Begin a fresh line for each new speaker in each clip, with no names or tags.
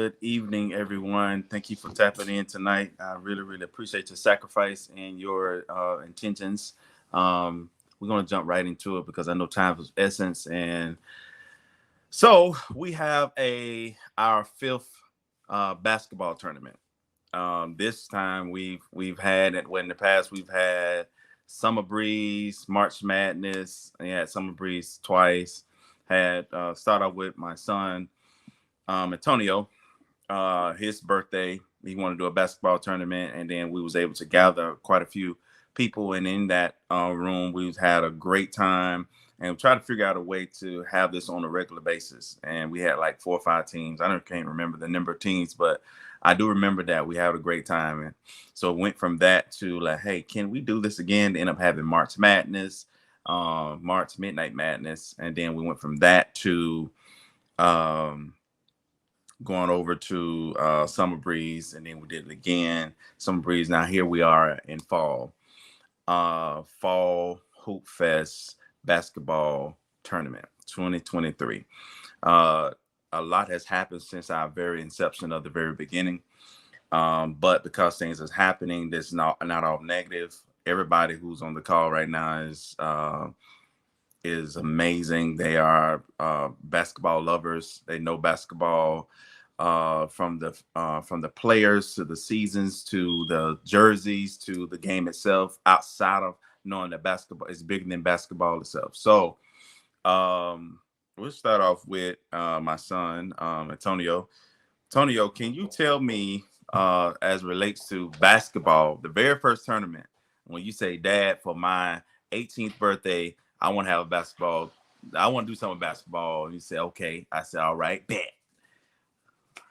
Good evening, everyone. Thank you for tapping in tonight. I really, really appreciate your sacrifice and your intentions. We're going to jump right into it because I know time is essence. And so we have our fifth basketball tournament. This time we've had it. When in the past we've had Summer Breeze, March Madness. And had Summer Breeze twice. Had start off with my son Antonio, his birthday. He wanted to do a basketball tournament, and then we was able to gather quite a few people. And in that room, we had a great time, and we tried to figure out a way to have this on a regular basis. And we had like 4 or 5 teams. Can't remember the number of teams, but I do remember that we had a great time. And so it went from that to like, hey, can we do this again? To end up having March Madness, March Midnight Madness, and then we went from that to um, going over to Summer Breeze, and then we did it again. Summer Breeze. Now here we are in fall. Fall Hoop Fest basketball tournament 2023. A lot has happened since our very inception of the very beginning. But because things is happening, that's not all negative. Everybody who's on the call right now is amazing. They are basketball lovers. They know basketball from the players to the seasons to the jerseys to the game itself. Outside of knowing that basketball is bigger than basketball itself. So we'll start off with my son Antonio. Antonio, can you tell me as relates to basketball, the very first tournament, when you say, Dad, for my 18th birthday, I want to have a basketball. I want to do something with basketball. And you say, okay. I said, all right, bet.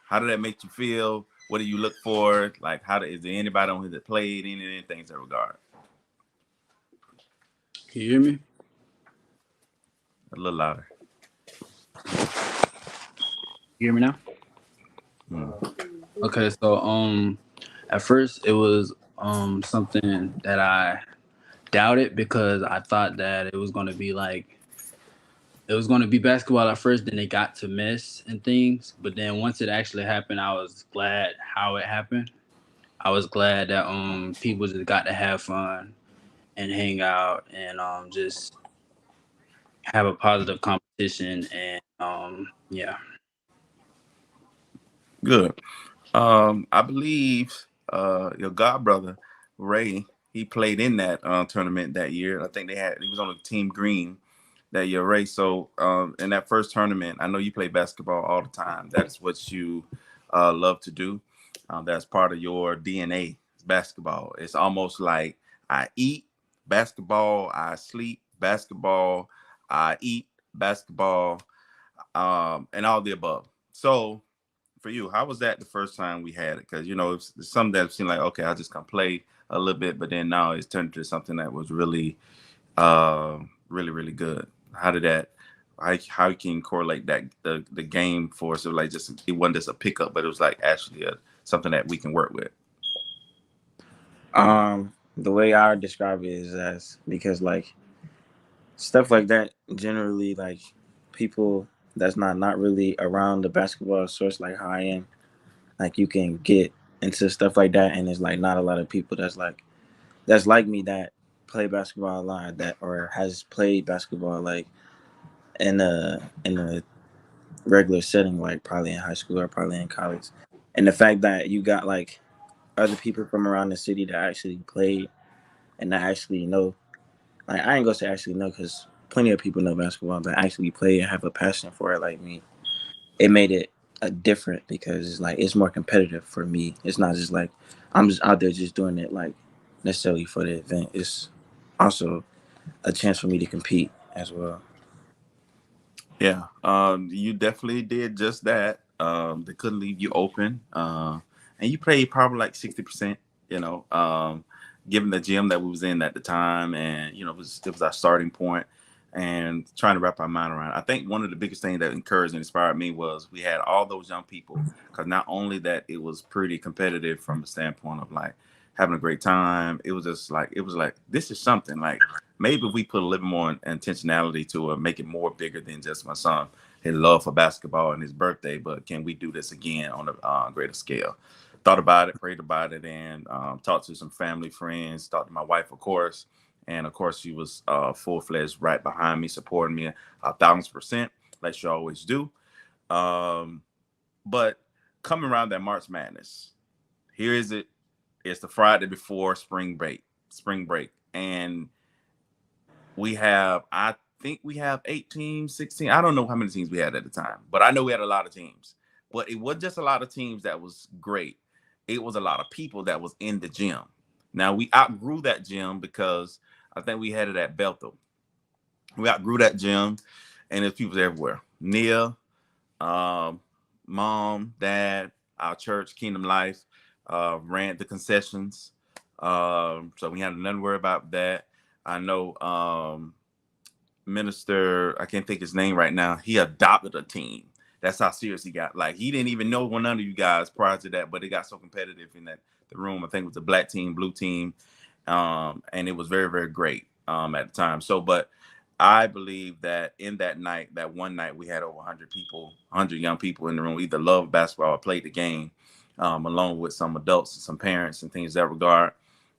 How did that make you feel? What do you look for? Like, is there anybody on here that played anything in that regard?
Can you hear me?
A little louder.
You hear me now? Okay, so at first it was something that I doubted because I thought that it was gonna be basketball at first, then they got to mess and things. But then once it actually happened, I was glad how it happened. I was glad that people just got to have fun and hang out and just have a positive competition and yeah.
Good. I believe your god brother Ray, he played in that tournament that year. I think he was on the team green that year, Ray. So in that first tournament, I know you play basketball all the time. That's what you love to do. That's part of your DNA. Basketball. It's almost like I eat basketball, I sleep basketball, I eat basketball, and all the above. So for you, how was that the first time we had it? Because it's something that seemed like, okay, I'll just come play a little bit, but then now it's turned into something that was really, really, really good. How did that? How can you correlate that the game for us? So like, just it wasn't just a pickup, but it was like actually something that we can work with.
The way I would describe it is as because like stuff like that generally like people that's not really around the basketball source like how I am, like you can get into stuff like that and it's like not a lot of people that's like me that play basketball a lot that or has played basketball like in a regular setting like probably in high school or probably in college. And the fact that you got like other people from around the city that actually played and that actually know, like I ain't gonna say actually know because plenty of people know basketball, but actually play and have a passion for it like me. It made it different because it's like it's more competitive for me. It's not just like I'm just out there just doing it like necessarily for the event. It's also a chance for me to compete as well.
Yeah, you definitely did just that. They couldn't leave you open, and you played probably like 60%. You know, given the gym that we was in at the time, and it was our starting point, and trying to wrap our mind around. I think one of the biggest things that encouraged and inspired me was we had all those young people, because not only that it was pretty competitive from the standpoint of like having a great time. It was like this is something like maybe if we put a little more intentionality to it, make it more bigger than just my son his love for basketball and his birthday, but can we do this again on a greater scale? Thought about it, prayed about it, and talked to some family, friends, talked to my wife, of course. And of course, she was full fledged right behind me, supporting me 1,000%, like she always do. Um, but coming around that March Madness, here is it. It's the Friday before spring break. And we have, I think we have 18, 16. I don't know how many teams we had at the time, but I know we had a lot of teams. But it wasn't just a lot of teams that was great. It was a lot of people that was in the gym. Now we outgrew that gym because I think we had it at Bethel. We outgrew that gym, and there's people everywhere. Nia, um, mom, dad, our church, Kingdom Life, ran the concessions. So we had nothing to worry about that. I know Minister, I can't think his name right now. He adopted a team. That's how serious he got. Like he didn't even know one of you guys prior to that, but it got so competitive in that the room. I think it was a black team, blue team, and it was very, very great at the time. So, but I believe that in that night, that one night, we had over 100 people, 100 young people in the room, either loved basketball or played the game, along with some adults and some parents and things that regard.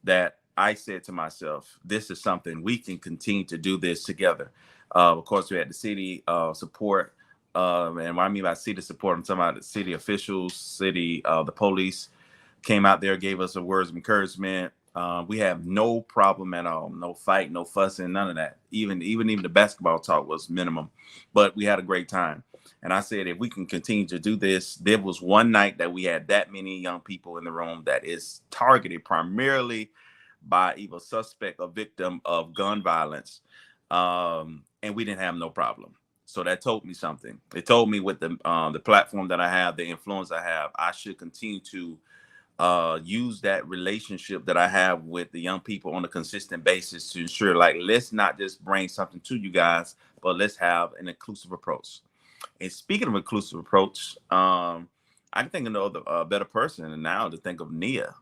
That I said to myself, this is something we can continue to do this together. Of course, we had the city support. And what I mean by city support, I'm talking about the city officials, the police came out there, gave us a words of encouragement. We have no problem at all, no fight, no fussing, none of that. Even the basketball talk was minimum, but we had a great time. And I said, if we can continue to do this, there was one night that we had that many young people in the room that is targeted primarily by either suspect or victim of gun violence, and we didn't have no problem. So that told me something. It told me with the platform that I have, the influence I have, I should continue to use that relationship that I have with the young people on a consistent basis to ensure, like, let's not just bring something to you guys, but let's have an inclusive approach. And speaking of inclusive approach, I can think of no other better person now to think of Nia.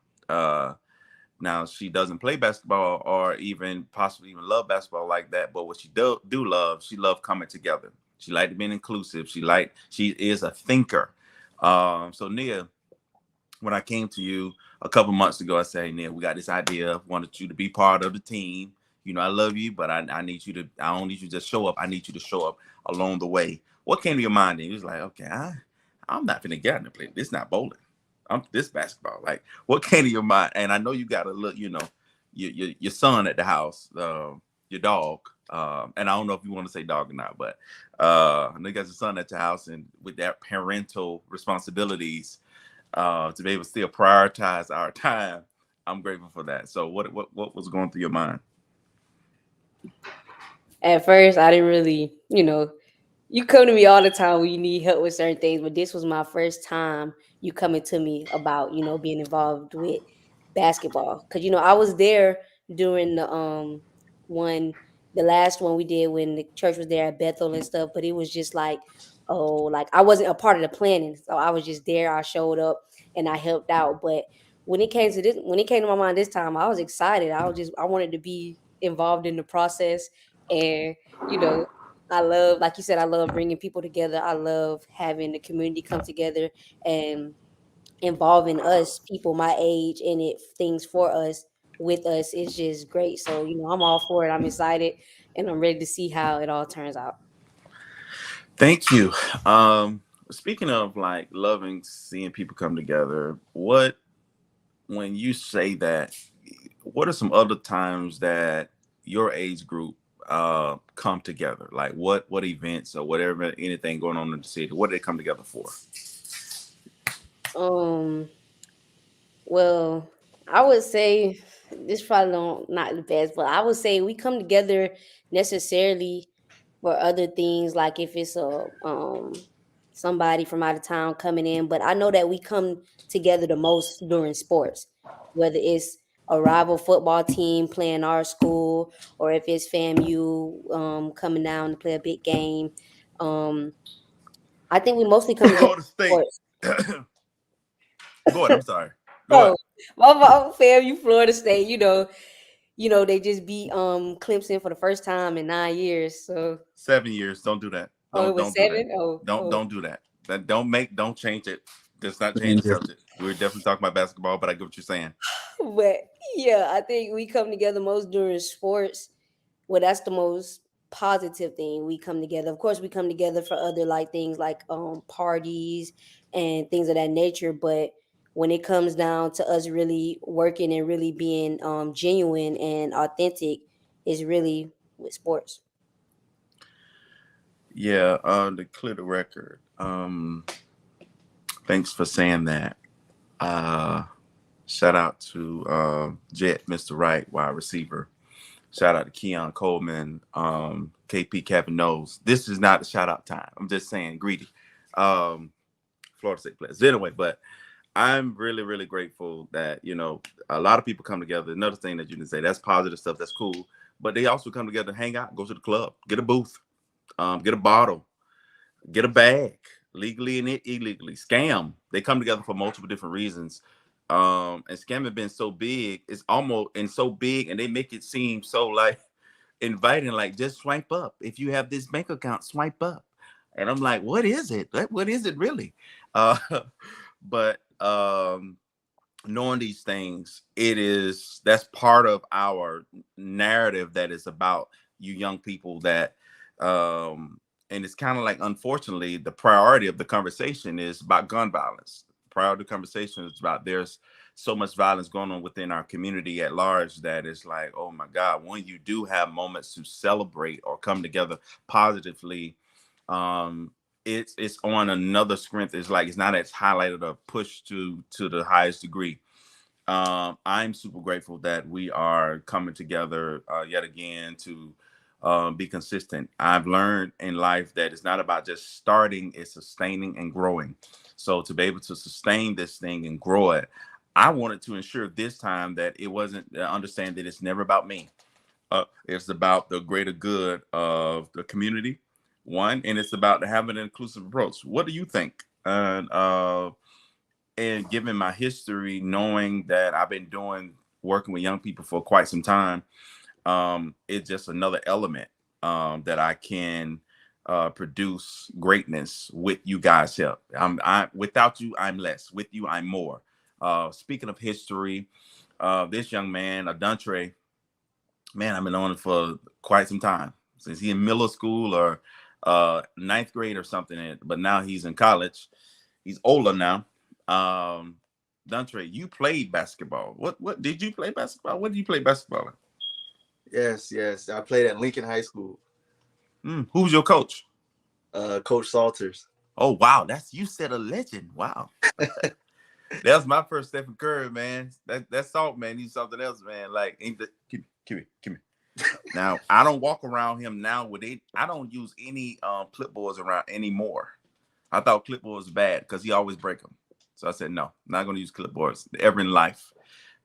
Now she doesn't play basketball or even possibly even love basketball like that, but what she do love, she love coming together. She liked being inclusive. She is a thinker. So Nia, when I came to you a couple months ago, I said, hey, Nia, we got this idea. Wanted you to be part of the team. You know, I love you, but I need you to. I don't need you to just show up. I need you to show up along the way. What came to your mind? And he was like, okay, I'm not finna get in the play. This not bowling. I'm this basketball. Like, what came to your mind? And I know you got to look, your son at the house, your dog. And I don't know if you want to say dog or not, but I know you got your son at your house, and with that parental responsibilities, to be able to still prioritize our time, I'm grateful for that. So what was going through your mind?
At first, I didn't really, you come to me all the time when you need help with certain things, but this was my first time you coming to me about, being involved with basketball. Cause I was there during one the last one we did when the church was there at Bethel and stuff, but it was just like, oh, like I wasn't a part of the planning. So I was just there, I showed up and I helped out. But when it came to my mind this time, I was excited. I wanted to be involved in the process. And you know I love, like you said, I love bringing people together. I love having the community come together and involving us, people my age, in it, things for us, with us. It's just great. So, I'm all for it. I'm excited and I'm ready to see how it all turns out.
Thank you. Speaking of like loving seeing people come together, when you say that, what are some other times that your age group come together? Like what events or whatever, anything going on in the city? What do they come together for?
Um, well, I would say this probably not the best, but I would say we come together necessarily for other things, like if it's a somebody from out of town coming in. But I know that we come together the most during sports, whether it's a rival football team playing our school, or if it's FAMU coming down to play a big game. Um, I think we mostly come together
Florida
for
State.
sports.
Go ahead. I'm sorry. Go
Oh,
ahead.
my FAMU, Florida State. They just beat Clemson for the first time in 9 years. So
7 years. Don't do that.
Oh, it
Don't
was
don't do that.
7. Oh, oh.
Don't do that. Don't change it. Just not change the
Stranger.
subject. We're definitely talking about basketball, but I get what you're saying.
But yeah, I think we come together most during sports. Well, that's the most positive thing. We come together. Of course, we come together for other like things like parties and things of that nature. But when it comes down to us really working and really being genuine and authentic, is really with sports.
Yeah, to clear the record. Thanks for saying that. Uh, Shout out to Jet, Mr. Wright, wide receiver. Shout out to Keon Coleman, KP Kevin knows. This is not a shout out time. I'm just saying greedy. Um, Florida State players. Anyway, but I'm really, really grateful that, a lot of people come together. Another thing that you can say, that's positive stuff, that's cool. But they also come together, hang out, go to the club, get a booth, get a bottle, get a bag, legally and illegally, scam. They come together for multiple different reasons. And scamming been so big, it's almost and so big, and they make it seem so like inviting, like just swipe up. If you have this bank account, swipe up. And I'm like, what is it? What is it really? Uh, but knowing these things, that's part of our narrative that is about you young people that and it's kind of like, unfortunately, the priority of the conversation is about gun violence. The priority of the conversation is about there's so much violence going on within our community at large that it's like, oh my God, when you do have moments to celebrate or come together positively, um it's on another strength. It's like it's not as highlighted or pushed to the highest degree. I'm super grateful that we are coming together yet again to be consistent. I've learned in life that it's not about just starting, it's sustaining and growing. So to be able to sustain this thing and grow it, I wanted to ensure this time that it wasn't, understand that it's never about me. It's about the greater good of the community, one, and it's about having an inclusive approach. What do you think? And given my history, knowing that I've been working with young people for quite some time, it's just another element that I can produce greatness with you guys' help. I without you, I'm less. With you, I'm more. Speaking of history, this young man, Aduntre, man, I've been on it for quite some time since he in middle school or ninth grade or something. But now he's in college. He's older now. Duntre, you played basketball. What did you play basketball? What did you play basketball
Yes, yes. I played at Lincoln High School.
in? Who's your coach?
Coach Salters.
Oh wow, you said a legend. Wow. That was my first Stephen Curry, man. That's Salt, man. He's something else, man. Like, come here. Now I don't walk around him now with it. I don't use any clipboards around anymore. I thought clipboards was bad because he always break them. So I said, no, I'm not going to use clipboards ever in life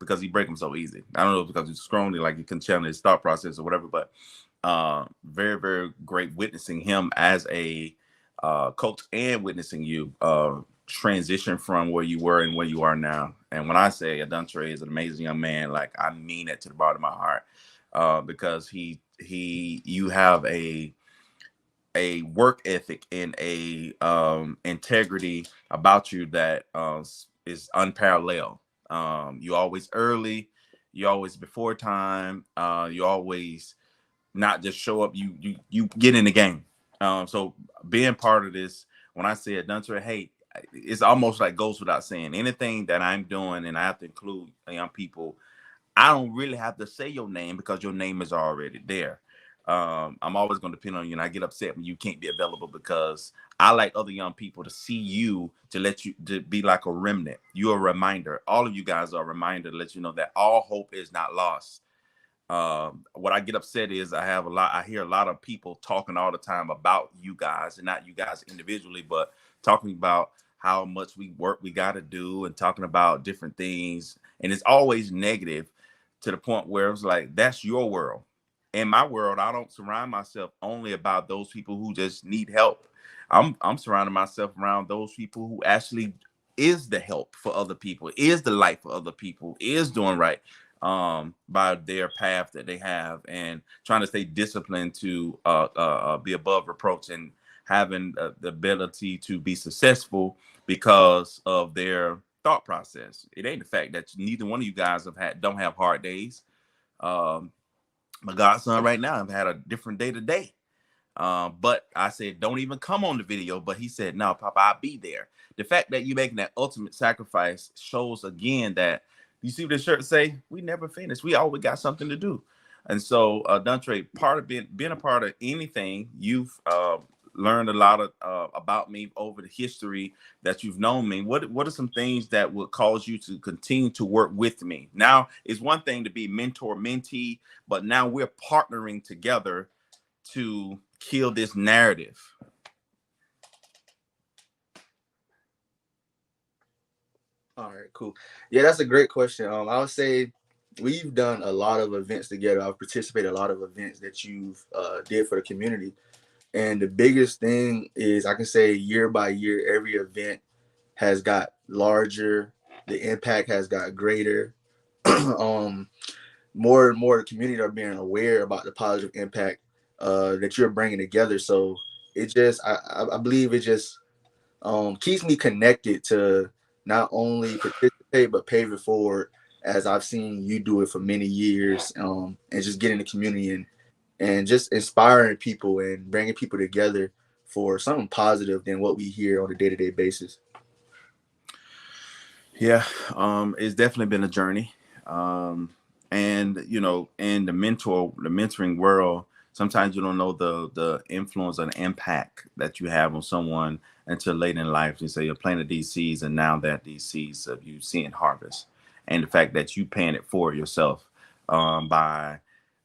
because he break them so easy. I don't know if because he's scrawny, like you can channel his thought process or whatever, but very, very great witnessing him as a coach and witnessing you transition from where you were and where you are now. And when I say Aduntre is an amazing young man, like I mean that to the bottom of my heart, because you have a work ethic and a integrity about you that is unparalleled. You always early, you always before time, you always not just show up, you get in the game. So being part of this, when I said Dunter, hey, it's almost like goes without saying, anything that I'm doing and I have to include young people, I don't really have to say your name because your name is already there. I'm always going to depend on you, and I get upset when you can't be available because I like other young people to see you, to let you to be like a remnant. You're a reminder. All of you guys are a reminder to let you know that all hope is not lost. What I get upset is I hear a lot of people talking all the time about you guys, and not you guys individually, but talking about how much we got to do and talking about different things. And it's always negative to the point where it's like, that's your world. In my world, I don't surround myself only about those people who just need help. I'm surrounding myself around those people who actually is the help for other people, is the light for other people, is doing right by their path that they have, and trying to stay disciplined to be above reproach and having the ability to be successful because of their thought process. It ain't the fact that neither one of you guys don't have hard days. Um, my godson right now have had a different day today. But I said, don't even come on the video. But he said, no, Papa, I'll be there. The fact that you're making that ultimate sacrifice shows again that you see what the shirt say, we never finish. We always got something to do. And so, Dontre, part of being a part of anything, you've learned a lot of about me over the history that you've known me. What are some things that would cause you to continue to work with me? Now, it's one thing to be mentor mentee, but now we're partnering together to kill this narrative.
All right, cool. Yeah, that's a great question. I would say we've done a lot of events together. I've participated in a lot of events that you've did for the community. And the biggest thing is I can say year by year, every event has got larger. The impact has got greater. More and more the community are being aware about the positive impact that you're bringing together. So it just, I believe it just keeps me connected to not only participate but pave it forward as I've seen you do it for many years, and just getting the community and just inspiring people and bringing people together for something positive than what we hear on a day-to-day basis.
Yeah, it's definitely been a journey. And you know, in the mentoring world, sometimes you don't know the influence and the impact that you have on someone until late in life. You say you're planting these seeds, and now that these seeds of you seeing harvest, and the fact that you paying it for yourself, by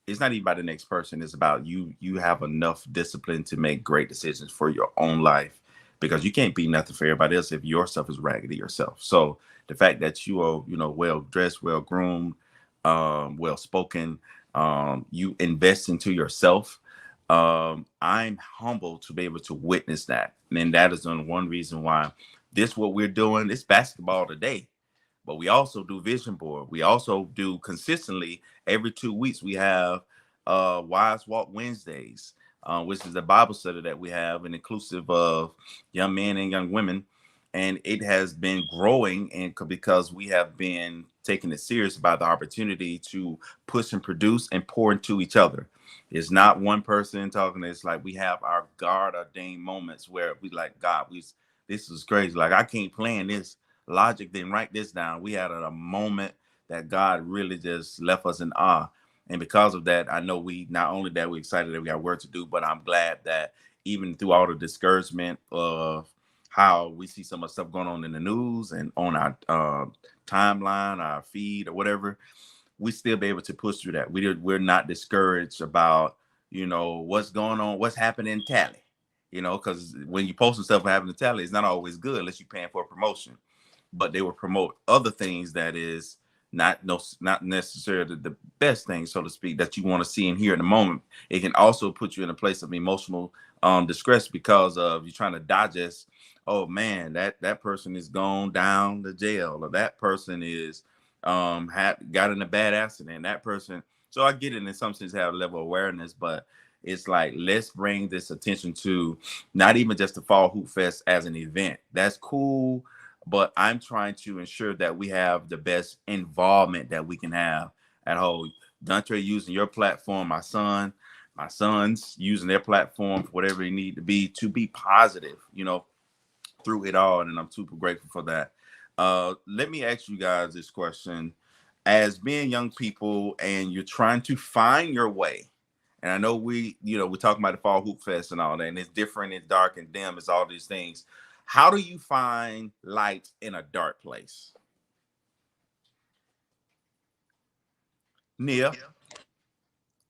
it's not even about the next person. It's about you. You have enough discipline to make great decisions for your own life, because you can't be nothing for everybody else if your stuff is raggedy yourself. So the fact that you are, you know, well dressed, well groomed, well spoken, you invest into yourself. I'm humbled to be able to witness that, and that is one reason why this what we're doing. It's basketball today, but we also do vision board. We also do consistently every 2 weeks. We have Wise Walk Wednesdays, which is a Bible study that we have, and inclusive of young men and young women. And it has been growing, and because we have been taking it serious about the opportunity to push and produce and pour into each other. It's not one person talking. It's like we have our God ordained moments where we like, God, this is crazy. Like I can't plan this logic, then write this down. We had a moment that God really just left us in awe. And because of that, I know we not only that we're excited that we got work to do, but I'm glad that even through all the discouragement of how we see so much stuff going on in the news and on our timeline, our feed, or whatever, we still be able to push through that. We're not discouraged about, you know, what's going on, what's happening in Tally, you know, because when you posting stuff happening in Tally, it's not always good unless you're paying for a promotion. But they will promote other things that is not necessarily the best thing, so to speak, that you want to see and hear in the moment. It can also put you in a place of emotional distress because of you trying to digest, oh man, that person is gone down to jail, or that person is got in a bad accident, that person. So I get it in some sense, have a level of awareness, but it's like, let's bring this attention to not even just the Fall Hoop Fest as an event. That's cool, but I'm trying to ensure that we have the best involvement that we can have at whole. Dontre using your platform, my sons using their platform for whatever they need to be positive, you know, through it all. And I'm super grateful for that. Let me ask you guys this question. As being young people and you're trying to find your way, and I know we're talking about the Fall Hoop Fest and all that, and it's different, it's dark and dim, it's all these things. How do you find light in a dark place? Nia,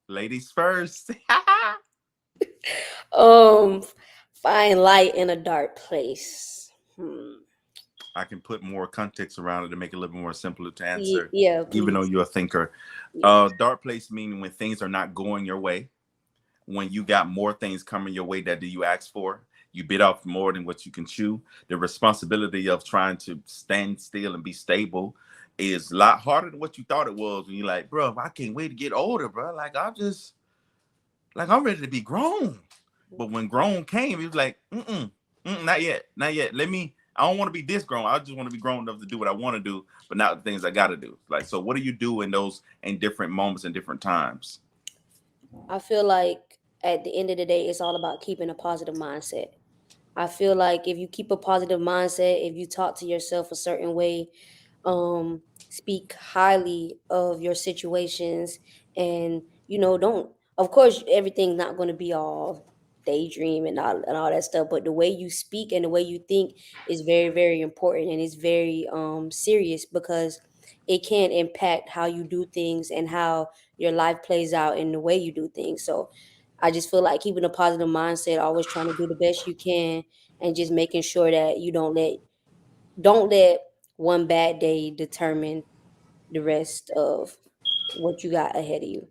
ladies first.
Um, find light in a dark place.
I can put more context around it to make it a little more simpler to answer,
Yeah,
even though
please.
you're a thinker.
Yeah.
Dark place meaning when things are not going your way, when you got more things coming your way that you asked for, you bit off more than what you can chew. The responsibility of trying to stand still and be stable is a lot harder than what you thought it was. When you're like, bro, I can't wait to get older, bro. Like I'm ready to be grown. But when grown came, he was like, not yet, not yet. I don't want to be this grown. I just want to be grown enough to do what I want to do, but not the things I got to do. Like, so what do you do in those in different moments and different times?
I feel like at the end of the day, it's all about keeping a positive mindset. I feel like if you keep a positive mindset, if you talk to yourself a certain way, speak highly of your situations, and don't. Of course, everything's not going to be all daydream and all that stuff, but the way you speak and the way you think is very very important, and it's very serious because it can impact how you do things and how your life plays out in the way you do things. So I just feel like keeping a positive mindset, always trying to do the best you can, and just making sure that you don't let one bad day determine the rest of what you got ahead of you.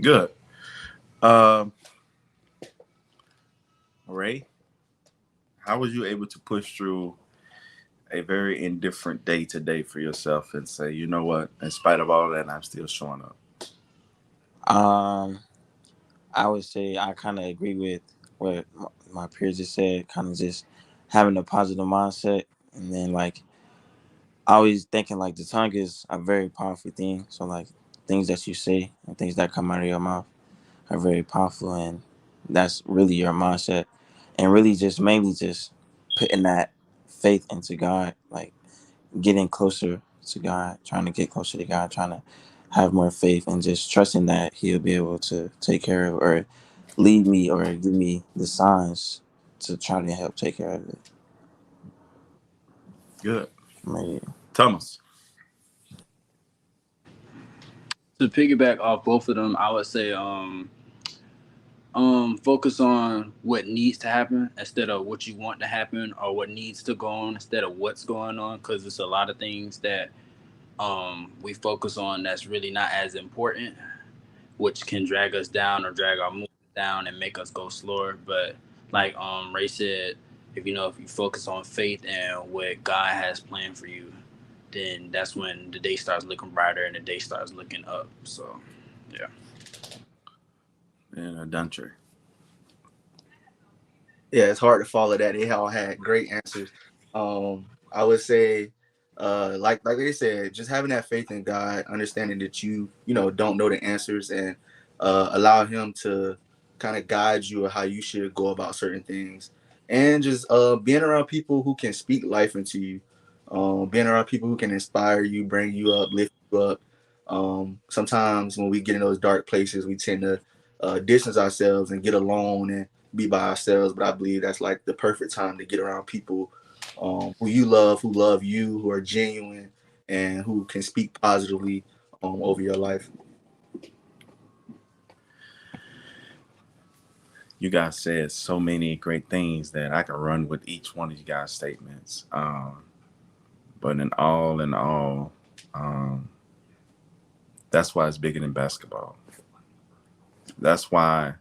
Good. Um, Ray, how was you able to push through a very indifferent day to day for yourself and say, you know what, in spite of all that, I'm still showing up?
Um, I would say I kind of agree with what my peers just said. Kind of just having a positive mindset, and then like always thinking like the tongue is a very powerful thing. So like things that you say and things that come out of your mouth are very powerful, and that's really your mindset, and really just mainly just putting that faith into God, like getting closer to God, trying to get closer to God, trying to have more faith, and just trusting that He'll be able to take care of or lead me or give me the signs to try to help take care of it.
Good.
Maybe.
Thomas.
To piggyback off both of them, I would say focus on what needs to happen instead of what you want to happen, or what needs to go on instead of what's going on, because it's a lot of things that we focus on that's really not as important, which can drag us down or drag our movement down and make us go slower. But like Ray said, if you focus on faith and what God has planned for you, then that's when the day starts looking brighter and the day starts looking up. So yeah.
And Dunter.
Yeah, it's hard to follow that. They all had great answers. I would say, like they said, just having that faith in God, understanding that you don't know the answers, and allow Him to kind of guide you or how you should go about certain things, and just being around people who can speak life into you, being around people who can inspire you, bring you up, lift you up. Sometimes when we get in those dark places, we tend to distance ourselves and get alone and be by ourselves. But I believe that's like the perfect time to get around people who you love, who love you, who are genuine, and who can speak positively over your life.
You guys said so many great things that I could run with each one of you guys' statements. But in all, um, that's why it's bigger than basketball. That's why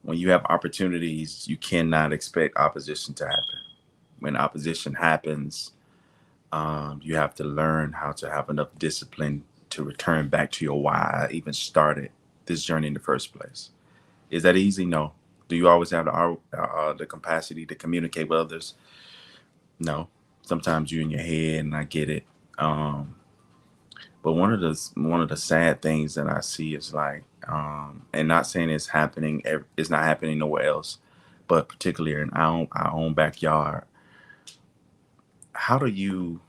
when you have opportunities, you cannot expect opposition to happen. When opposition happens, you have to learn how to have enough discipline to return back to your why I even started this journey in the first place. Is that easy? No. Do you always have the capacity to communicate with others? No. Sometimes you're in your head, and I get it. Um, but one of the sad things that I see is like, and not saying it's not happening nowhere else, but particularly in our own backyard. How do you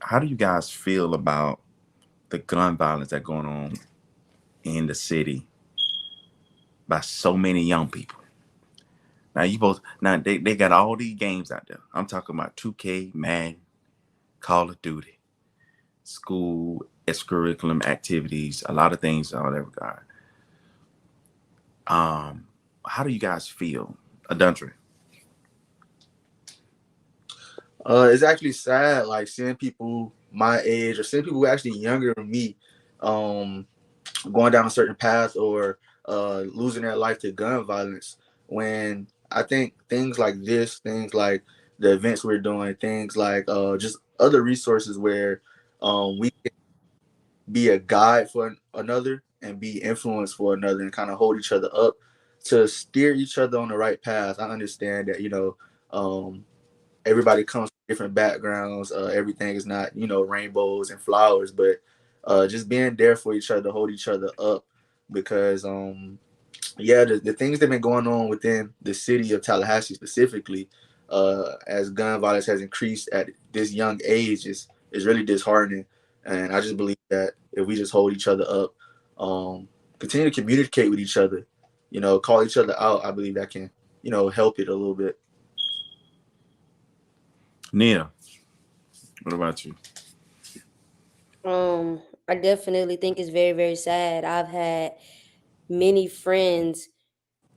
how do you guys feel about the gun violence that's going on in the city by so many young people? Now they got all these games out there. I'm talking about 2K, Madden, Call of Duty, school, extracurriculum activities, a lot of things in all that regard. Um, how do you guys feel? Adultery.
It's actually sad, like seeing people my age or seeing people actually younger than me, um, going down a certain path or losing their life to gun violence. When I think things like this, things like the events we're doing, things like just other resources where we can be a guide for another. and be influence for another and kind of hold each other up to steer each other on the right path. I understand that, everybody comes from different backgrounds. Everything is not, rainbows and flowers, but just being there for each other, hold each other up, because yeah, the things that have been going on within the city of Tallahassee specifically, as gun violence has increased at this young age, is really disheartening. And I just believe that if we just hold each other up, continue to communicate with each other, call each other out, I believe that can, help it a little bit.
Nia, what about you?
I definitely think it's very, very sad. I've had many friends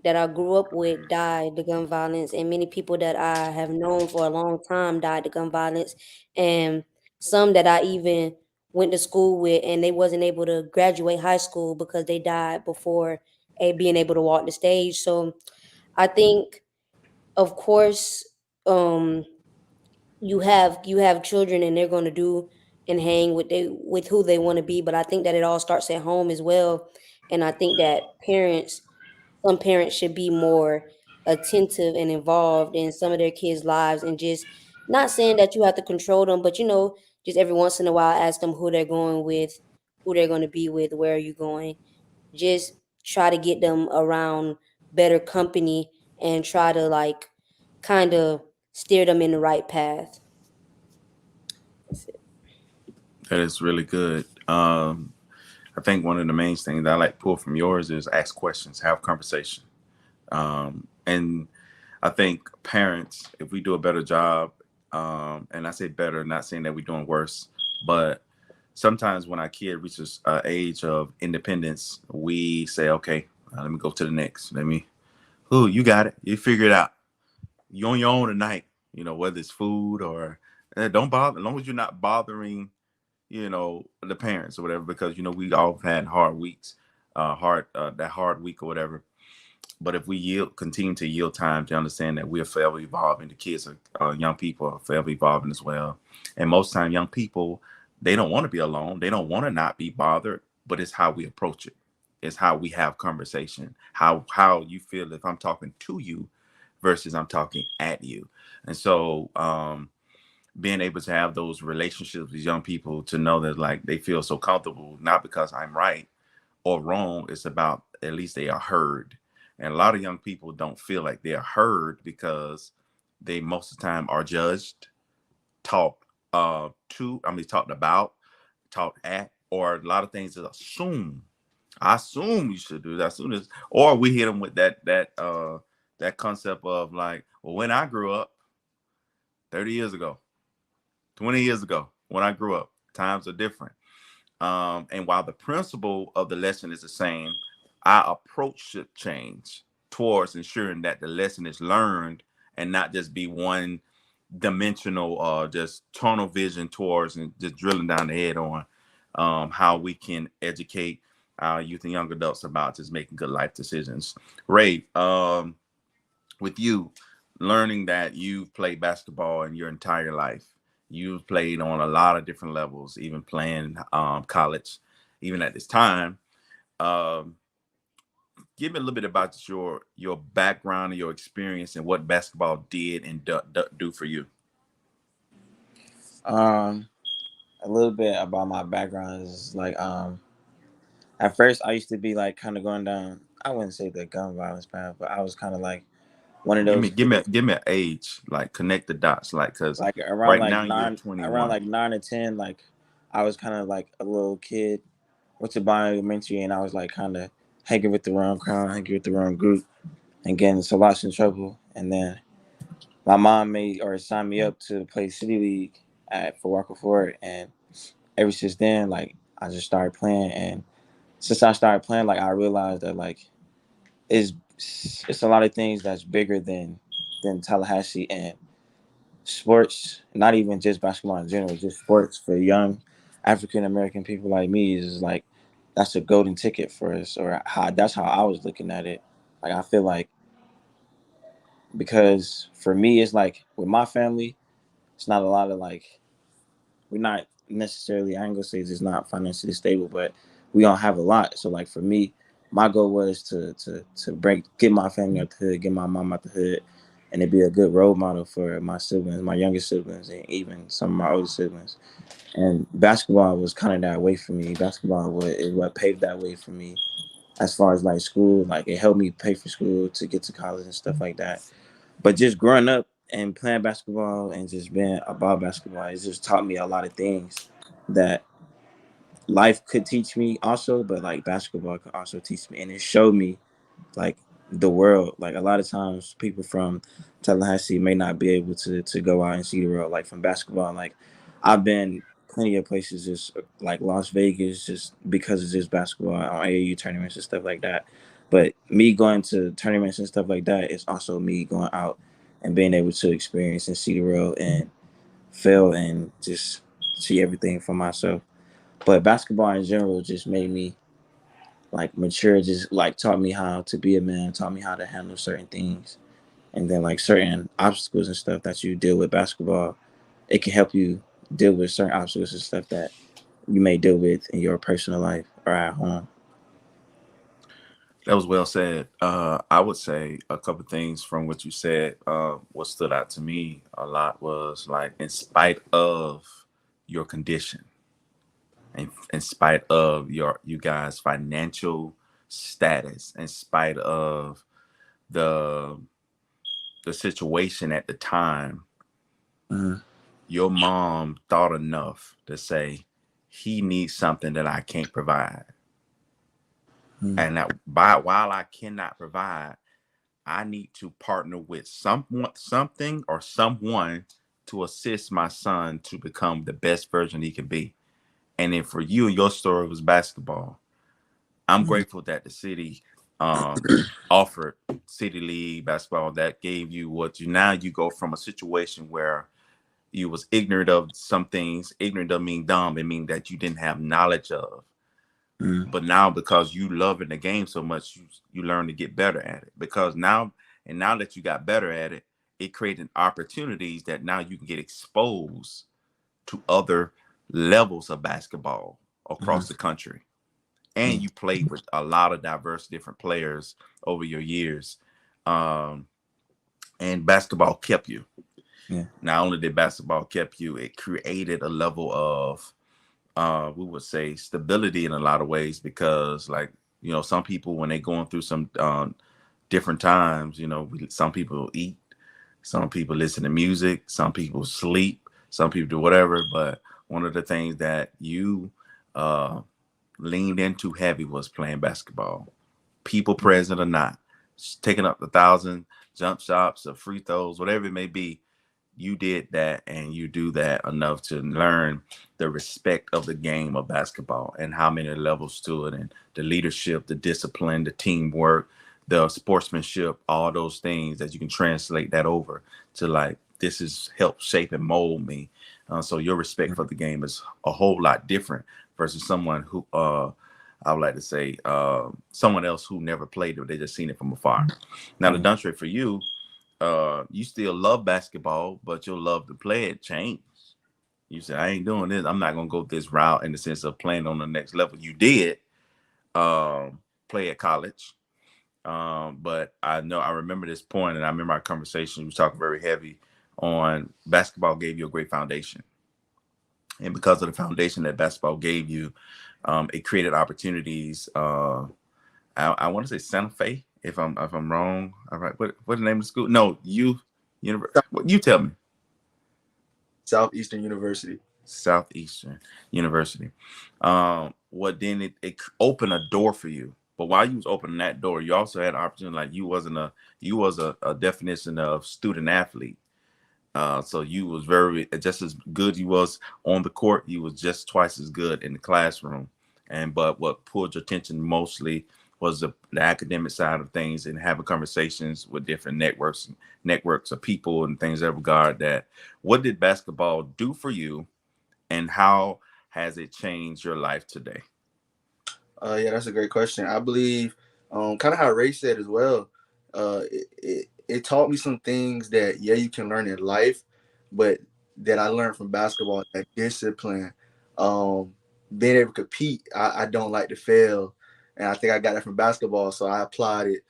that I grew up with died to gun violence, and many people that I have known for a long time died to gun violence, and some that I even went to school with, and they wasn't able to graduate high school because they died before being able to walk the stage. So I think, of course, um, you have children, and they're going to do and hang with who they want to be, but I think that it all starts at home as well. And I think that some parents should be more attentive and involved in some of their kids' lives, and just not saying that you have to control them, but just every once in a while ask them who they're going with, who they're going to be with, where are you going. Just try to get them around better company, and try to like kind of steer them in the right path. That's it.
That is really good. I think one of the main things that I like to pull from yours is ask questions, have conversation. And I think parents, if we do a better job, and I say better, not saying that we're doing worse, but sometimes when our kid reaches age of independence, we say, okay, let me go to the next. You got it. You figure it out. You on your own tonight, whether it's food or don't bother, as long as you're not bothering, the parents or whatever, because, we all had hard weeks, that hard week or whatever. But if we continue to yield time to understand that we're forever evolving, the kids are young people are forever evolving as well. And most time, young people, they don't want to be alone. They don't want to not be bothered. But it's how we approach it. It's how we have conversation. How you feel if I'm talking to you versus I'm talking at you. And so, being able to have those relationships with young people to know that like they feel so comfortable, not because I'm right or wrong. It's about at least they are heard. And a lot of young people don't feel like they're heard because they most of the time are judged, talked talked about, talked at, or a lot of things is assume. I assume you should do that. As soon as, or we hit them with that concept of like, well, when I grew up 30 years ago, 20 years ago, when I grew up, times are different. And while the principle of the lesson is the same, our approach should change towards ensuring that the lesson is learned and not just be one dimensional or just tunnel vision towards and just drilling down the head on how we can educate our youth and young adults about just making good life decisions. Ray, with you learning that you've played basketball in your entire life, you've played on a lot of different levels, even playing college, even at this time. Um, Give me a little bit about your background and your experience and what basketball did and do for you.
Um, a little bit about my background is like at first I used to be like kind of going down. I wouldn't say the gun violence path, but I was kind of like one of
Give
those
me give me
kids
give me an age, like connect the dots, like because
like
right now you're 21.
around like 9 or 10. Like I was kind of like a little kid, went to elementary, and I was like kind of hanging with the wrong crowd, hanging with the wrong group, and getting so lots in trouble. And then my mom made or signed me up to play city league at Fort Walker Ford, and ever since then, like I just started playing, and since I started playing, like I realized that like it's it's a lot of things that's bigger than Tallahassee and sports. Not even just basketball in general, just sports for young African American people like me is like that's a golden ticket for us, or how that's how I was looking at it. Like I feel like because for me, it's like with my family, it's not a lot of like we're not necessarily I ain't gonna say it's not financially stable, but we don't have a lot. So like for me, my goal was to get my family out the hood, get my mom out the hood, and to be a good role model for my siblings, my younger siblings, and even some of my older siblings. And basketball was kind of that way for me. Is what paved that way for me as far as like school. Like it helped me pay for school to get to college and stuff like that. But just growing up and playing basketball and just being about basketball, it just taught me a lot of things that life could teach me also, but like basketball could also teach me. And it showed me like the world. Like a lot of times people from Tallahassee may not be able to go out and see the world like from basketball. Like I've been plenty of places just like Las Vegas just because of just basketball on AAU tournaments and stuff like that. But me going to tournaments and stuff like that is also me going out and being able to experience and see the world and feel and just see everything for myself. But basketball in general just made me like mature, just like taught me how to be a man, taught me how to handle certain things. And then like certain obstacles and stuff that you deal with basketball, it can help you deal with certain obstacles and stuff that you may deal with in your personal life or at home.
That was well said. I would say a couple things from what you said. What stood out to me a lot was like, in spite of your condition, in spite of you guys' financial status, in spite of the the situation at the time,
Mm-hmm.
your mom thought enough to say he needs something that I can't provide, and that while I cannot provide, I need to partner with something, or someone to assist my son to become the best version he can be. And then for you, your story was basketball. I'm
Mm-hmm.
grateful that the city um, offered city league basketball that gave you what you now. You go from a situation where you was ignorant of some things. Ignorant doesn't mean dumb. It means that you didn't have knowledge of.
Mm-hmm.
But now, because you love in the game so much, you learn to get better at it. Because now, and now that you got better at it, it created opportunities that now you can get exposed to other levels of basketball across the country. And you played with a lot of diverse different players over your years. Um, and basketball kept you.
Yeah.
Not only did basketball kept you, it created a level of we would say stability in a lot of ways, because like, some people when they're going through some different times, some people eat, some people listen to music, some people sleep, some people do whatever. But one of the things that you uh, leaned into heavy was playing basketball, people present or not, taking up the 1,000 jump shots or free throws, whatever it may be. You did that, and you do that enough to learn the respect of the game of basketball and how many levels to it, and the leadership, the discipline, the teamwork, the sportsmanship, all those things that you can translate that over to, like, this has helped shape and mold me. So your respect for the game is a whole lot different versus someone who I would like to say someone else who never played it, they just seen it from afar. Now the dunk rate for you still love basketball, but your love to play it changed. You said, I ain't doing this. I'm not gonna go this route in the sense of playing on the next level. You did play at college. But I remember this point, and I remember our conversation. We was talking very heavy on basketball gave you a great foundation. And because of the foundation that basketball gave you, it created opportunities. I want to say Santa Fe, if I'm wrong. All right, what the name of the school? No, University. What you tell me?
Southeastern University.
Southeastern University. What then it opened a door for you. But while you was opening that door, you also had an opportunity. Like you was a definition of student athlete. So you was very just as good you was on the court, you was just twice as good in the classroom. And but what pulled your attention mostly was the academic side of things, and having conversations with different networks of people and things that regard that. What did basketball do for you, and how has it changed your life today?
Yeah, that's a great question. I believe, kind of how Ray said as well. It taught me some things that you can learn in life, but that I learned from basketball. That discipline, um, being able to compete, I don't like to fail. And I think I got that from basketball. So I applied it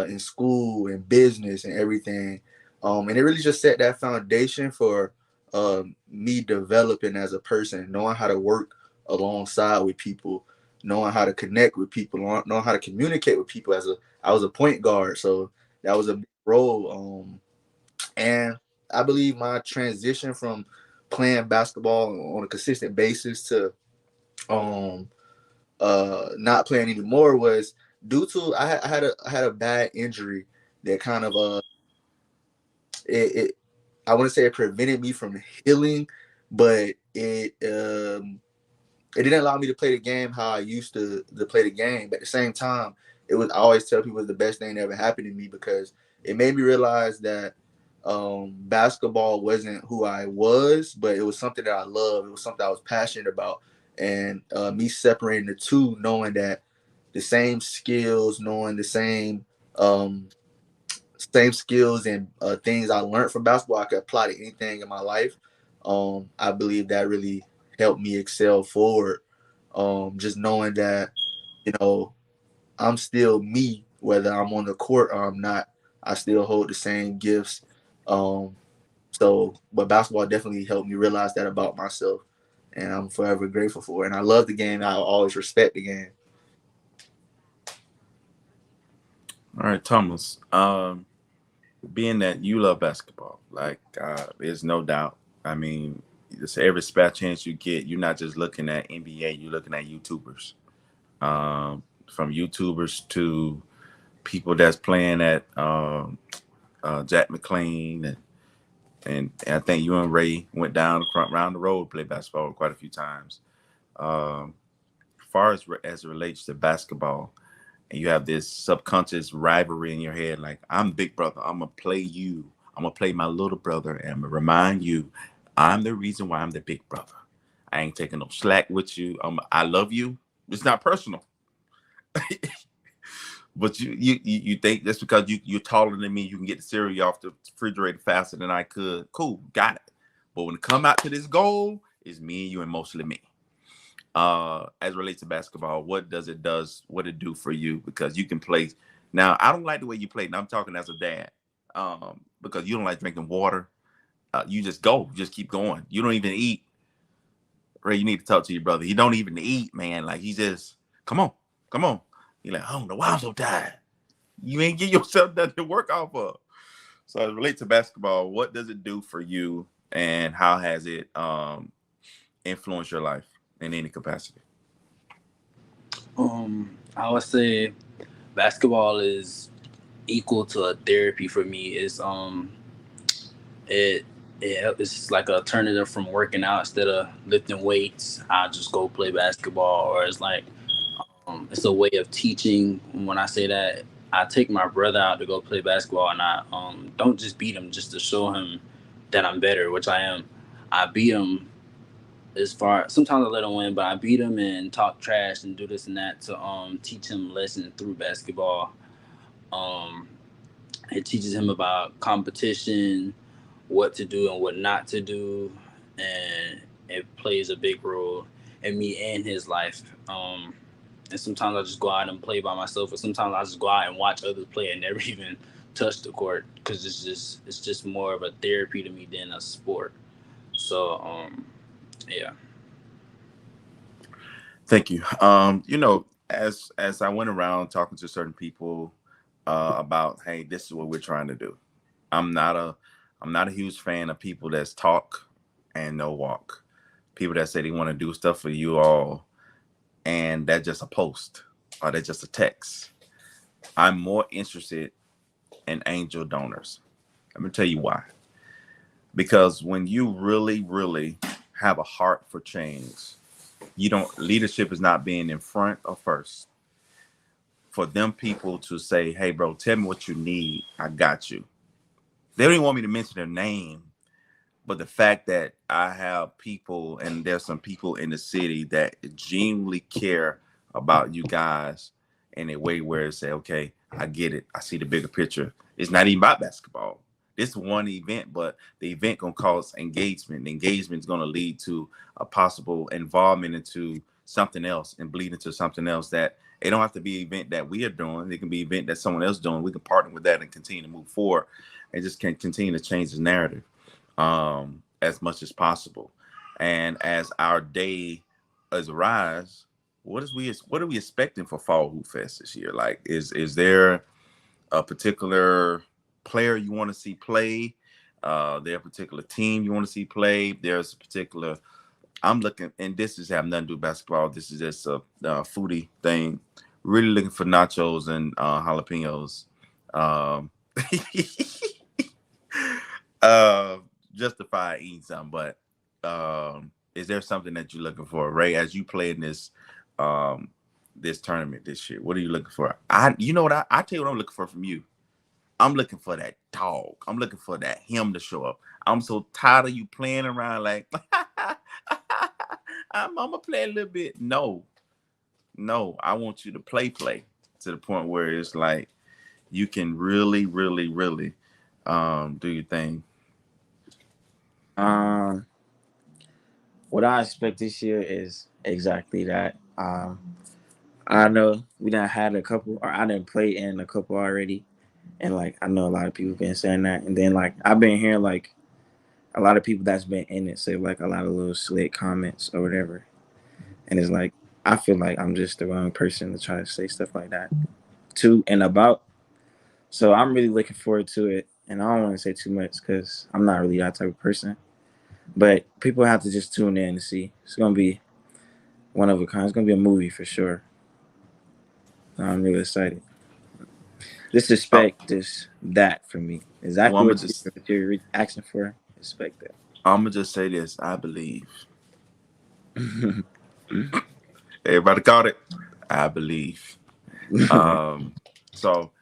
in school and business and everything. And it really just set that foundation for me developing as a person, knowing how to work alongside with people, knowing how to connect with people, knowing how to communicate with people. I was a point guard, so that was a big role. And I believe my transition from playing basketball on a consistent basis to um not playing anymore was due to I had a bad injury that kind of it I wouldn't say it prevented me from healing, but it didn't allow me to play the game how I used to play the game. But at the same time, it was I always tell people it was the best thing that ever happened to me because it made me realize that basketball wasn't who I was, but it was something that I loved. It was something I was passionate about, and me separating the two, knowing that the same skills, knowing the um, same skills and things I learned from basketball, I could apply to anything in my life. I believe that really helped me excel forward. Just knowing that, you know, I'm still me, whether I'm on the court or I'm not. I still hold the same gifts. Um, but basketball definitely helped me realize that about myself, and I'm forever grateful for it. And I love the game. I always respect the game.
All right, Thomas. Being that you love basketball, like there's no doubt. I mean, just every spare chance you get, you're not just looking at NBA, you're looking at YouTubers. From YouTubers to people that's playing at Jack McLean, and I think you and Ray went down the front round the road, played basketball quite a few times. Um, far as it relates to basketball, and you have this subconscious rivalry in your head, like I'm big brother, I'm gonna play you, I'm gonna play my little brother, and I'm gonna remind you, I'm the reason why I'm the big brother. I ain't taking no slack with you. I love you. It's not personal, but you think just because you're taller than me, you can get the cereal off the refrigerator faster than I could. Cool, got it. But when it come out to this goal, it's me and you and mostly me. As it relates to basketball, what it do for you? Because you can play. Now, I don't like the way you play. Now I'm talking as a dad, because you don't like drinking water. You just go, just keep going. You don't even eat. Ray, you need to talk to your brother. He don't even eat, man. Like he just, come on, come on. You're like, I don't know why I'm so tired. You ain't give yourself nothing to work off of. So as it relates to basketball, what does it do for you, and how has it influenced your life in any capacity?
I would say basketball is equal to a therapy for me. It it's like an alternative from working out. Instead of lifting weights, I just go play basketball. Or it's like it's a way of teaching. When I say that, I take my brother out to go play basketball, and I don't just beat him just to show him that I'm better, which I am. I beat him as far. Sometimes I let him win, but I beat him and talk trash and do this and that to teach him lessons through basketball. Um, it teaches him about competition, what to do and what not to do, and it plays a big role in me and his life. And sometimes I just go out and play by myself, or sometimes I just go out and watch others play and never even touch the court because it's just more of a therapy to me than a sport. So yeah.
Thank you. As I went around talking to certain people about, hey, this is what we're trying to do. I'm not a I'm not a huge fan of people that's talk and no walk. People that say they want to do stuff for you all, and that's just a post or that's just a text. I'm more interested in angel donors. Let me tell you why. Because when you really, really have a heart for change, you don't leadership is not being in front or first. For them people to say, hey bro, tell me what you need. I got you. They don't even want me to mention their name. But the fact that I have people, and there's some people in the city that genuinely care about you guys in a way where it say, okay, I get it. I see the bigger picture. It's not even about basketball. This one event, but the event gonna cause engagement. The engagement is gonna lead to a possible involvement into something else and bleed into something else that it don't have to be an event that we are doing. It can be an event that someone else doing. We can partner with that and continue to move forward and just can continue to change the narrative as much as possible. And as our day is rise, what are we expecting for Fall Hoop Fest this year? Like, is there a particular player you want to see play? There a particular team you want to see play? There's a particular. I'm looking, and this is have nothing to do with basketball. This is just a foodie thing. Really looking for nachos and jalapenos. Um, uh, justify eating something, but is there something that you're looking for, Ray, as you play in this tournament this year? What are you looking for? You know what I tell you what I'm looking for from you. I'm looking for that dog. I'm looking for that him to show up. I'm so tired of you playing around like I'm gonna play a little bit. No, I want you to play to the point where it's like you can really, really, really do your thing.
What I expect this year is exactly that. I know we done had a couple, or I didn't play in a couple already, and like I know a lot of people been saying that, and then like I've been hearing like a lot of people that's been in it say like a lot of little slick comments or whatever, and it's like I feel like I'm just the wrong person to try to say stuff like that to and about. So I'm really looking forward to it, and I don't want to say too much because I'm not really that type of person. But people have to just tune in and see. It's gonna be one of a kind. It's gonna be a movie for sure. I'm really excited. This
Oh,
respect, that for me.
well,
Exactly what you're asking for. Respect
I'm gonna just say this. I believe
that.
everybody caught it. I believe. So,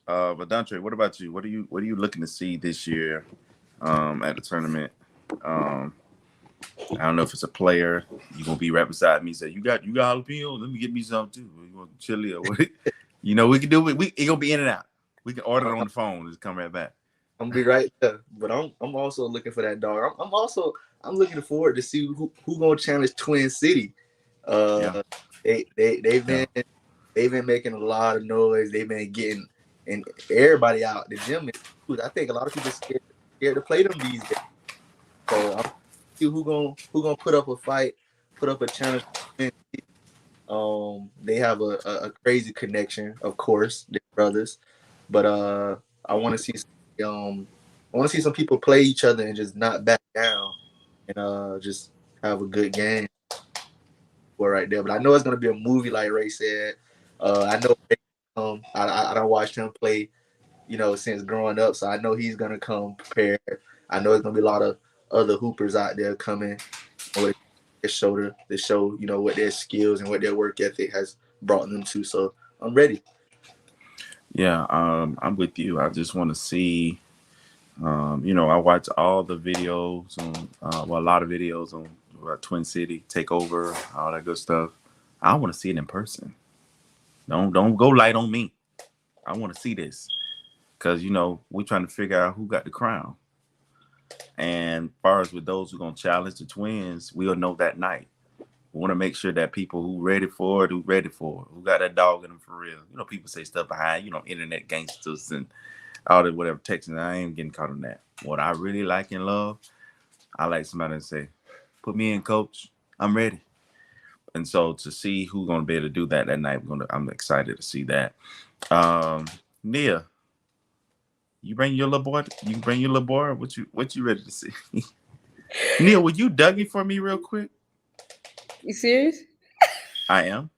but Dontre, what about you? What are you looking to see this year at the tournament? Um, I don't know if it's a player. You gonna be right beside me. Say you got jalapeno. Let me get me some too. You want chili or what? You know we can do it. It gonna be in and out. We can order it on the phone. Just come right back.
I'm gonna be right there, but I'm also looking for that dog. I'm looking forward to see who gonna challenge Twin City.
Yeah,
They've
yeah,
been making a lot of noise. They've been getting and everybody out the gym. I think a lot of people scared to play them these days. So I'm see who gonna put up a fight, put up a challenge. They have a crazy connection, of course, they're brothers. But I want to see I want to see some people play each other and just not back down and just have a good game. For right there, but I know it's gonna be a movie, like Ray said. I know I don't watch him play, since growing up, so I know he's gonna come prepared. I know there's gonna be a lot of other hoopers out there coming with their shoulder to show, what their skills and what their work ethic has brought them to. So I'm ready.
yeah. I'm with you. I just want to see. I watch all the videos on, a lot of videos on Twin City Takeover, all that good stuff. I want to see it in person. Don't go light on me. I want to see this because we're trying to figure out who got the crown. And as far as with those who are gonna challenge the twins, we'll know that night. We want to make sure that people who ready for it, who got that dog in them for real. People say stuff behind, internet gangsters and all that whatever texting. I ain't getting caught on that. What I really like and love, I like somebody to say, "Put me in, coach. I'm ready." And so to see who's gonna be able to do that night, I'm excited to see that. Nia, you bring your little boy. You can bring your little boy. What you ready to see? Nia, would you Dougie for me real quick?
You serious?
I am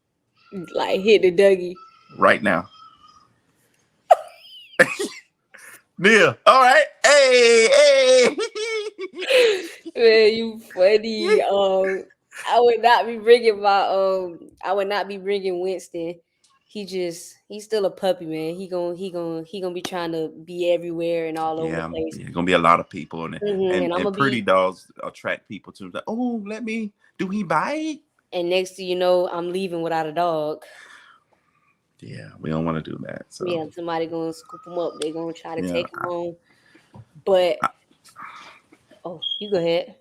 Like hit the Dougie.
right now. Nia, all right. Hey.
Man, you funny. I would not be bringing I would not be bringing Winston. He's still a puppy, man. He gonna be trying to be everywhere and all over the
Yeah,
place.
yeah, gonna be a lot of people in it,
And I'm
and
gonna
pretty
be,
dogs attract people to like. Oh, let me. Do he bite?
and next thing you know, I'm leaving without a dog.
Yeah, we don't want to do that. So
Yeah, somebody gonna scoop him up. They gonna try to
yeah,
take him home. But oh, you go ahead.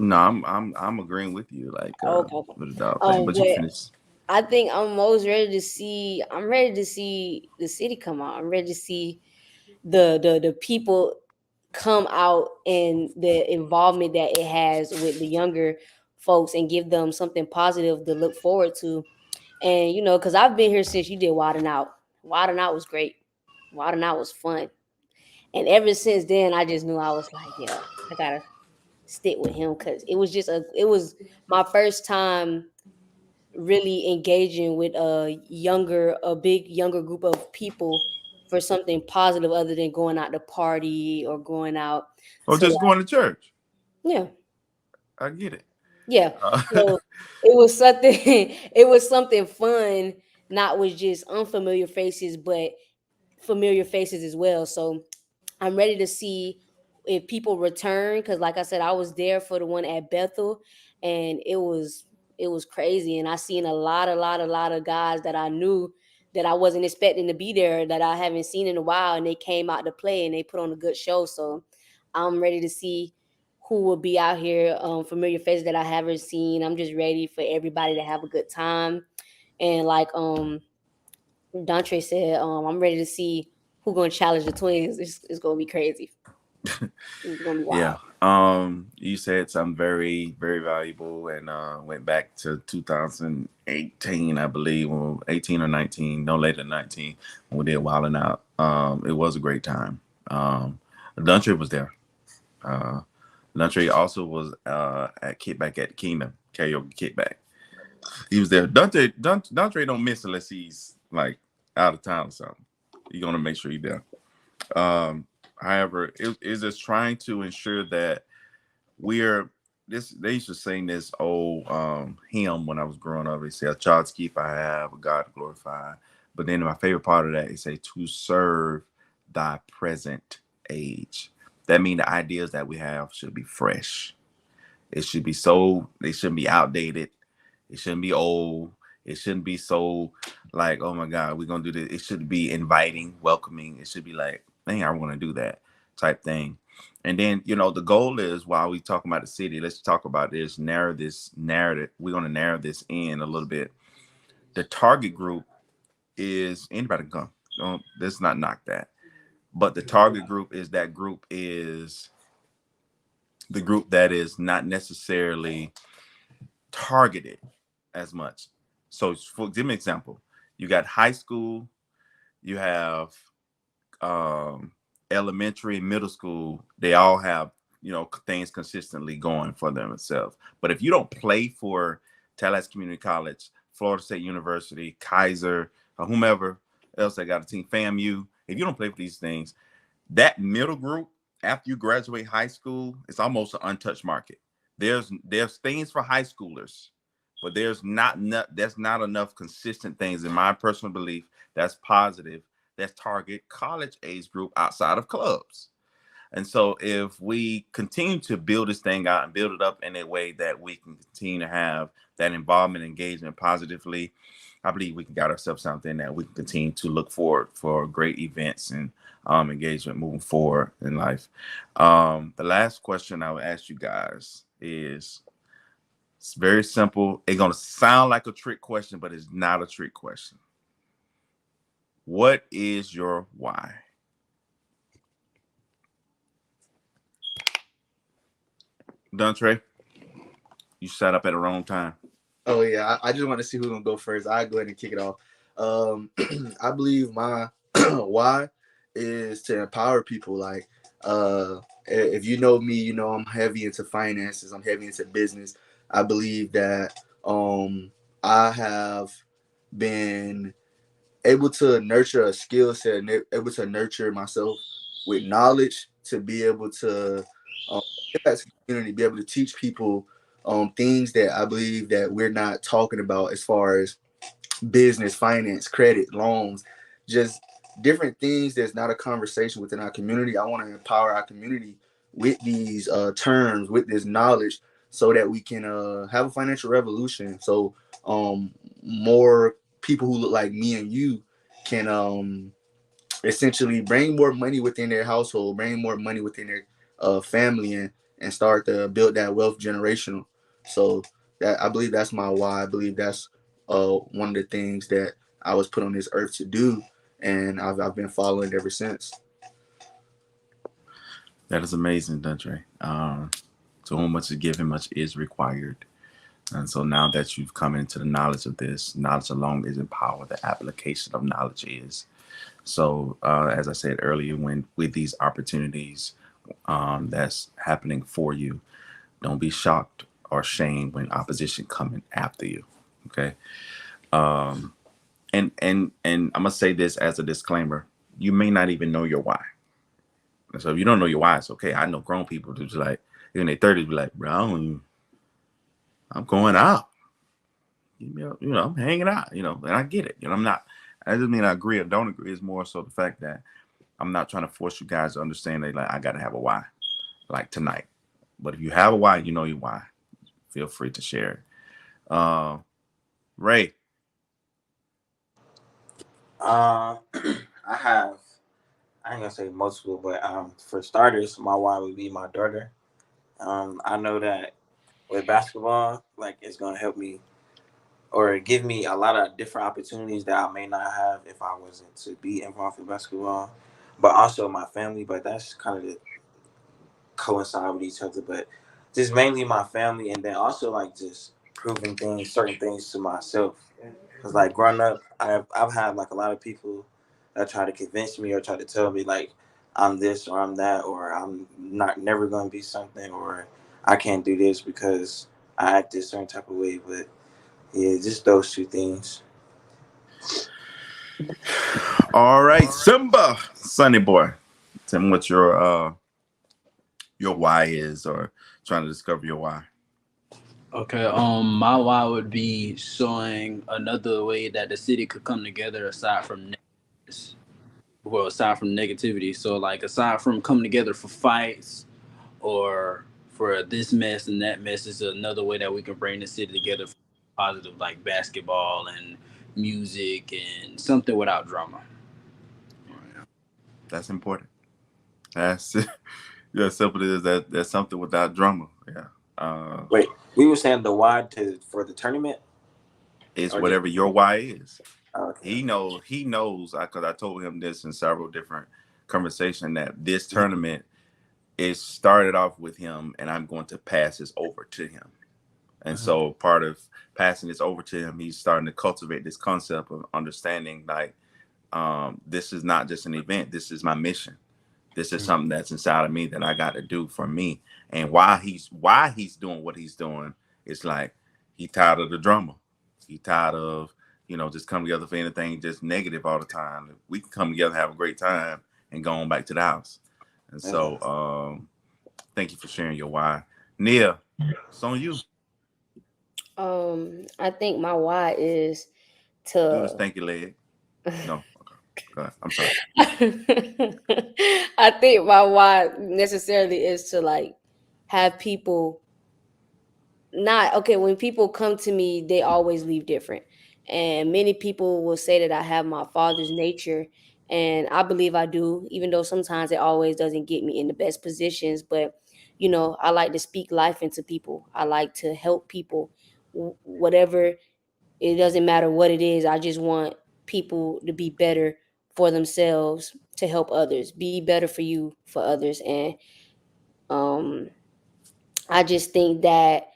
No, I'm agreeing with you, like
Okay, okay.
with the dog thing. But you
What
finish.
I think I'm most ready to see. I'm ready to see the city come out. I'm ready to see the people come out and the involvement that it has with the younger folks and give them something positive to look forward to. And because I've been here since you did Wild 'N Out. Wild 'N Out was great. Wild 'N Out was fun. And ever since then, I just knew I was like, yeah, I gotta stick with him because it was my first time really engaging with a big younger group of people for something positive other than going out to party or going out
Or
to,
just
like,
going to church.
yeah,
I get it.
yeah.
Uh,
So it was something it was something fun, not with just unfamiliar faces, but familiar faces as well. So I'm ready to see if people return because, like I said, I was there for the one at Bethel, and it was crazy. And I seen a lot of guys that I knew that I wasn't expecting to be there that I haven't seen in a while, and they came out to play and they put on a good show. So I'm ready to see who will be out here, familiar faces that I haven't seen. I'm just ready for everybody to have a good time, and like Dontre said, I'm ready to see who gonna challenge the twins. It's gonna be crazy. It's gonna be
yeah.
wild.
You said something very, very valuable, and went back to 2018, I believe, or 18 or 19, no later than 19, when we did Wildin' Out. It was a great time. Duntre was there. Uh, Duntre also was at Kickback at the Kingdom karaoke kickback. He was there. Duntre don't miss unless he's like out of town or something. You're gonna make sure he's there. Um, However, it is just trying to ensure that we're this. They used to sing this old hymn when I was growing up. They say, "A child's keep I have, a God to glorify." But then my favorite part of that is say, "To serve thy present age." That means the ideas that we have should be fresh. It should be so. They shouldn't be outdated. It shouldn't be old. It shouldn't be so like, oh my God, we're gonna do this. It should be inviting, welcoming. It should be like, dang, I want to do that type thing. And then, the goal is while we talk about the city, let's talk about this narrative. We're gonna narrow this in a little bit. The target group is anybody can come. Don't let's not knock that. But the target group is the group that is not necessarily targeted as much. So, for give me an example, you got high school, you have um, elementary, middle school. They all have things consistently going for themselves. But if you don't play for Tallahassee Community College, Florida State University, Kaiser, or whomever else that got a team, FAMU, if you don't play for these things, that middle group after you graduate high school, it's almost an untouched market. There's things for high schoolers, but there's not enough consistent things in my personal belief that's positive that's target college age group outside of clubs. And so if we continue to build this thing out and build it up in a way that we can continue to have that involvement, engagement positively, I believe we can get ourselves something that we can continue to look forward for great events and engagement moving forward in life. The last question I would ask you guys is it's very simple. It's going to sound like a trick question, but it's not a trick question. What is your why? Dontre, you sat up at the wrong time.
Oh yeah, I just want to see who's gonna go first. I go ahead and kick it off. I believe my why is to empower people. Like, if you know me, you know I'm heavy into finances. I'm heavy into business. I believe that I have been able to nurture a skill set and able to nurture myself with knowledge to be able to get back to the community, be able to teach people things that I believe that we're not talking about as far as business, finance, credit, loans, just different things that's not a conversation within our community. I want to empower our community with these terms, with this knowledge, so that we can have a financial revolution. So more people who look like me and you can essentially bring more money within their household, bring more money within their family, and start to build that wealth generational. So that I believe that's my why. I believe that's one of the things that I was put on this earth to do, and I've been following ever since.
That is amazing, Dundre. To whom much is given, much is required. And so now that you've come into the knowledge of this, knowledge alone isn't power. The application of knowledge is. So, as I said earlier, when with these opportunities that's happening for you, don't be shocked or shamed when opposition coming after you. Okay. Um, and I'm gonna say this as a disclaimer: you may not even know your why. And so if you don't know your why, it's okay. I know grown people who's like in their 30s be like, bro, I'm going out. I'm hanging out, and I get it. I'm not, I doesn't mean I agree or don't agree. It's more so the fact that I'm not trying to force you guys to understand that like I gotta have a why, like tonight. But if you have a why, you know your why. Feel free to share it. Ray.
I have, I ain't gonna say multiple, but for starters, my why would be my daughter. I know that with basketball, like it's gonna help me or give me a lot of different opportunities that I may not have if I wasn't to be involved in basketball. But also my family, but that's kind of coincide with each other. But just mainly my family, and then also like just proving things, certain things to myself. Cause like growing up, I've had like a lot of people that try to convince me or try to tell me like I'm this or I'm that or I'm not never gonna be something or I can't do this because I act this certain type of way. But yeah, just those two things.
All right, Simba, Sunny boy. Tell me what your why is, or trying to discover your why.
Okay, my why would be showing another way that the city could come together aside from aside from negativity. So like aside from coming together for fights or for this mess and that mess, is another way that we can bring the city together for positive like basketball and music and something without drama.
That's important. That's yeah, simple as that. That's something without drama. Yeah.
Wait, we were saying the why to for the tournament
It's
or just
whatever your why is.
okay.
He knows because I told him this in several different conversations that this tournament is started off with him, and I'm going to pass this over to him. And
Mhm.
so part of passing this over to him, he's starting to cultivate this concept of understanding like this is not just an event. This is my mission. This is something that's inside of me that I got to do for me. And why he's doing what he's doing, it's like he tired of the drama. He tired of just come together for anything just negative all the time. We can come together, have a great time, and go on back to the house. And
Mhm.
so thank you for sharing your why. Nia, it's on you.
I think my why is
Do the
to
stanky leg. No, okay. Go ahead. I'm sorry.
I think my why necessarily is to like have people not okay when people come to me they always leave different, and many people will say that I have my father's nature, and I believe I do, even though sometimes it always doesn't get me in the best positions. But I like to speak life into people. I like to help people, whatever. It doesn't matter what it is. I just want people to be better for themselves, to help others, be better for you, for others. And um I just think that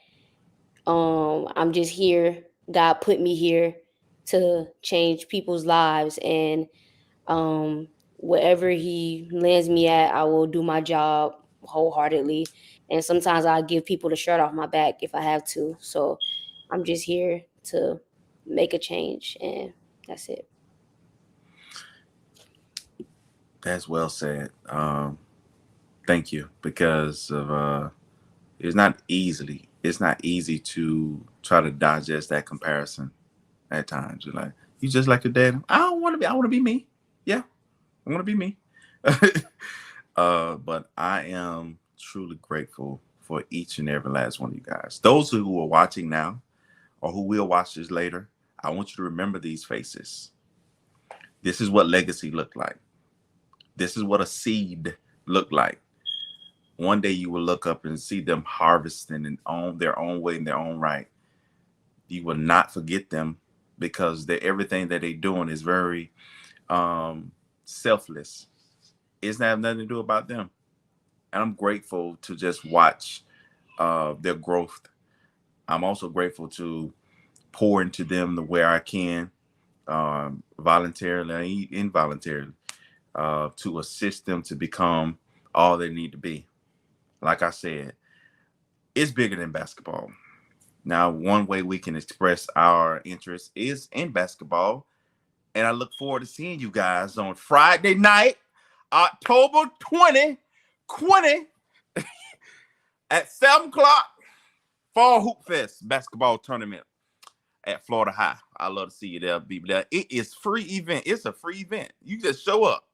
I'm just here. God put me here to change people's lives, and wherever he lands me at, I will do my job wholeheartedly. And sometimes I give people the shirt off my back if I have to. So I'm just here to make a change, and that's it.
That's well said. Thank you because of it's not easy to try to digest that comparison at times. You're like, you just like your dad. I want to be me. Yeah, I want to be me. But I am truly grateful for each and every last one of you guys. Those who are watching now or who will watch this later, I want you to remember these faces. This is what legacy looked like. This is what a seed looked like. one day you will look up and see them harvesting in on their own way, in their own right. You will not forget them because everything that they're doing is very selfless. It's not have nothing to do about them. And I'm grateful to just watch their growth. I'm also grateful to pour into them the way I can, voluntarily and involuntarily, to assist them to become all they need to be. Like I said, it's bigger than basketball. Now, one way we can express our interest is in basketball. And I look forward to seeing you guys on Friday night, October 2020 at 7 o'clock, Fall Hoop Fest basketball tournament at Florida High. I love to see you there, be there. It is free event. It's a free event. You just show up.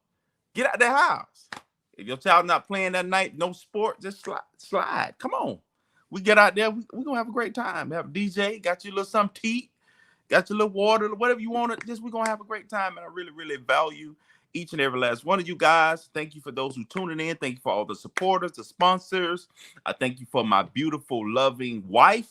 Get out that house. If your child not playing that night, no sport, just slide. Come on. We get out there. We're going to have a great time. Have a DJ, got you a little something to eat, got your little water, whatever you want. Just we're going to have a great time. And I really, really value each and every last one of you guys. Thank you for those who tuning in. Thank you for all the supporters, the sponsors. I thank you for my beautiful, loving wife.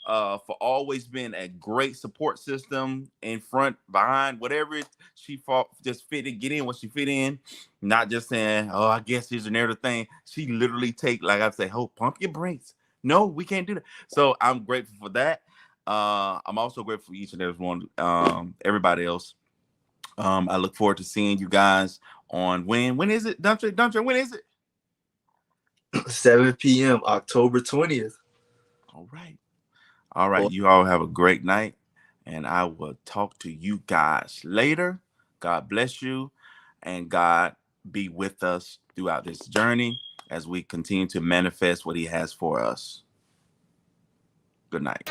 For always being a great support system in front, behind, whatever she fought, just fit in, get in what she fit in. Not just saying, oh, I guess here's another thing. She literally take, like I say, oh, pump your brakes. No, we can't do that. So I'm grateful for that. I'm also grateful for each and every one, everybody else. I look forward to seeing you guys on when is it? Duntre, when is it?
7 p.m. October 20th.
All right. All right, you all have a great night, and I will talk to you guys later. God bless you, and God be with us throughout this journey as we continue to manifest what He has for us. Good night.